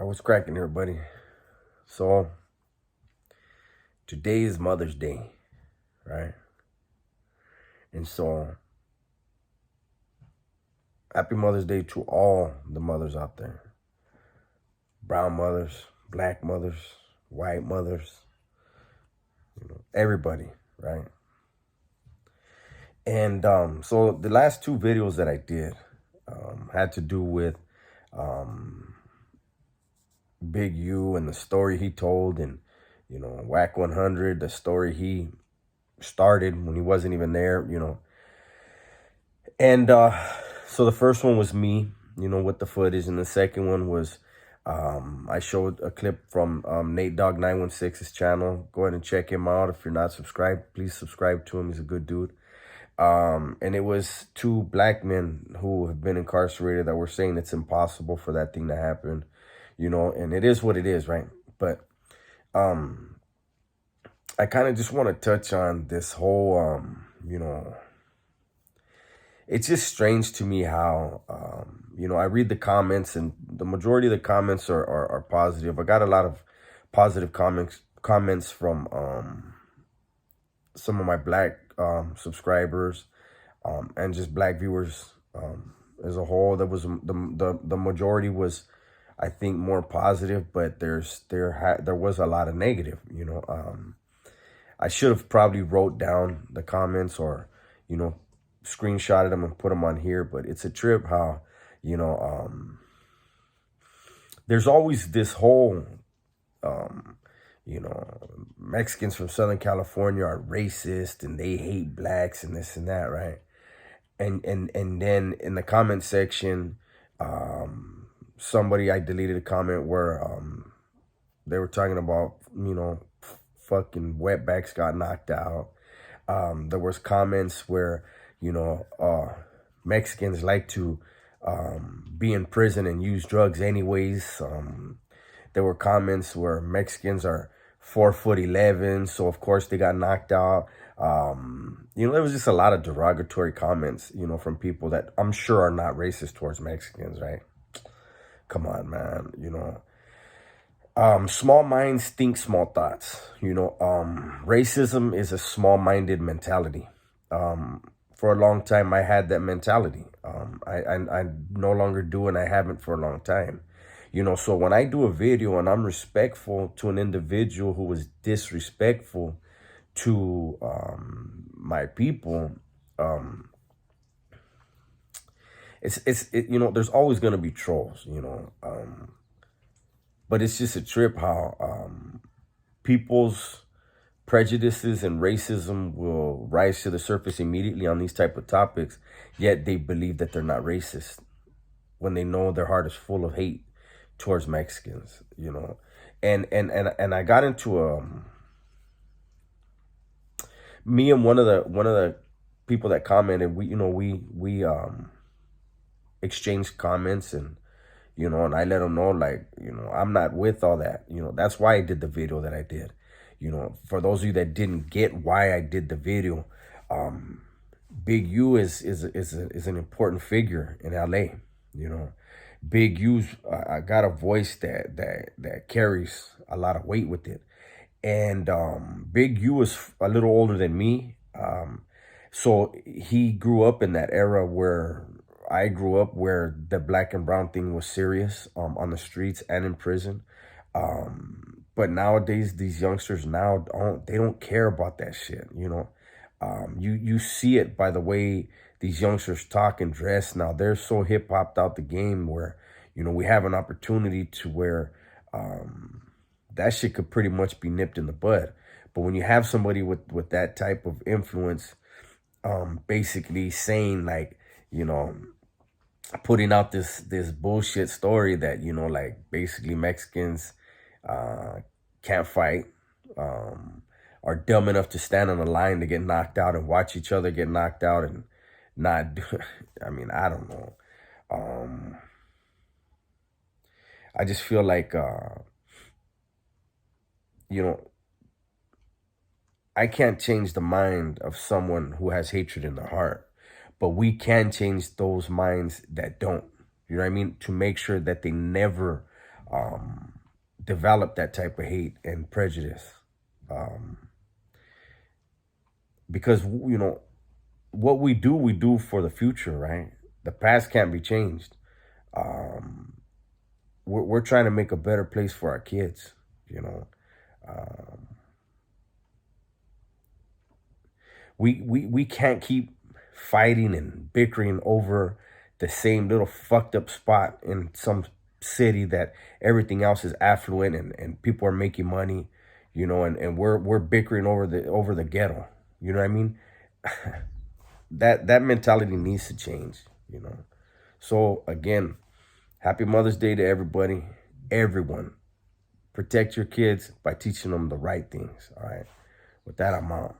I was cracking here, buddy. So, today is Mother's Day, right? And so, happy Mother's Day to all the mothers out there. Brown mothers, black mothers, white mothers, everybody, right? And so the last two videos that I did had to do with Big U and the story he told, and Whack 100, the story he started when he wasn't even there, And so the first one was me, with the footage, and the second one was I showed a clip from Nate Dogg 916's channel. Go ahead and check him out. If you're not subscribed, please subscribe to him. He's a good dude. And it was two black men who have been incarcerated that were saying it's impossible for that thing to happen, and it is what it is, right? But I kind of just want to touch on this whole, it's just strange to me how, I read the comments, and the majority of the comments are positive. I got a lot of positive comments from some of my black subscribers and just black viewers as a whole. There was the majority was, I think, more positive, but there was a lot of negative. I should have probably wrote down the comments or screenshotted them and put them on here, but it's a trip how there's always this whole Mexicans from Southern California are racist and they hate blacks and this and that, right? And then in the comment section, somebody, I deleted a comment where they were talking about fucking wetbacks got knocked out. There was comments where Mexicans like to be in prison and use drugs anyways. There were comments where Mexicans are 4'11", so of course they got knocked out. There was just a lot of derogatory comments, from people that I'm sure are not racist towards Mexicans, right? Come on, man, small minds think small thoughts. Racism is a small-minded mentality. For a long time, I had that mentality. I no longer do, and I haven't for a long time. So when I do a video and I'm respectful to an individual who was disrespectful to my people, there's always going to be trolls, but it's just a trip how people's prejudices and racism will rise to the surface immediately on these type of topics, yet they believe that they're not racist when they know their heart is full of hate towards Mexicans, and I got into me and one of the people that commented, we exchanged comments, and and I let them know, like, I'm not with all that. That's why I did the video that I did. For those of you that didn't get why I did the video, Big U is an important figure in LA. Big U's I got a voice that carries a lot of weight with it, and Big U is a little older than me, so he grew up in that era where I grew up, where the black and brown thing was serious on the streets and in prison. But nowadays, these youngsters now don't care about that shit. You see it by the way these youngsters talk and dress now. They're so hip hopped out the game where we have an opportunity to where that shit could pretty much be nipped in the bud. But when you have somebody with that type of influence, basically saying, like, putting out this bullshit story that like basically Mexicans can't fight, are dumb enough to stand on the line to get knocked out and watch each other get knocked out and not do. I mean, I don't know. I just feel like I can't change the mind of someone who has hatred in their heart, but we can change those minds that don't. You know what I mean? To make sure that they never develop that type of hate and prejudice. Because, you know, what we do for the future, right? The past can't be changed. Um, we're trying to make a better place for our kids, you know. Um, we can't keep fighting and bickering over the same little fucked up spot in some city that everything else is affluent and people are making money, you know, and we're bickering over the ghetto. You know what I mean? That mentality needs to change, you know. So again, happy Mother's Day to everybody, everyone. Protect your kids by teaching them the right things. All right. With that, I'm out.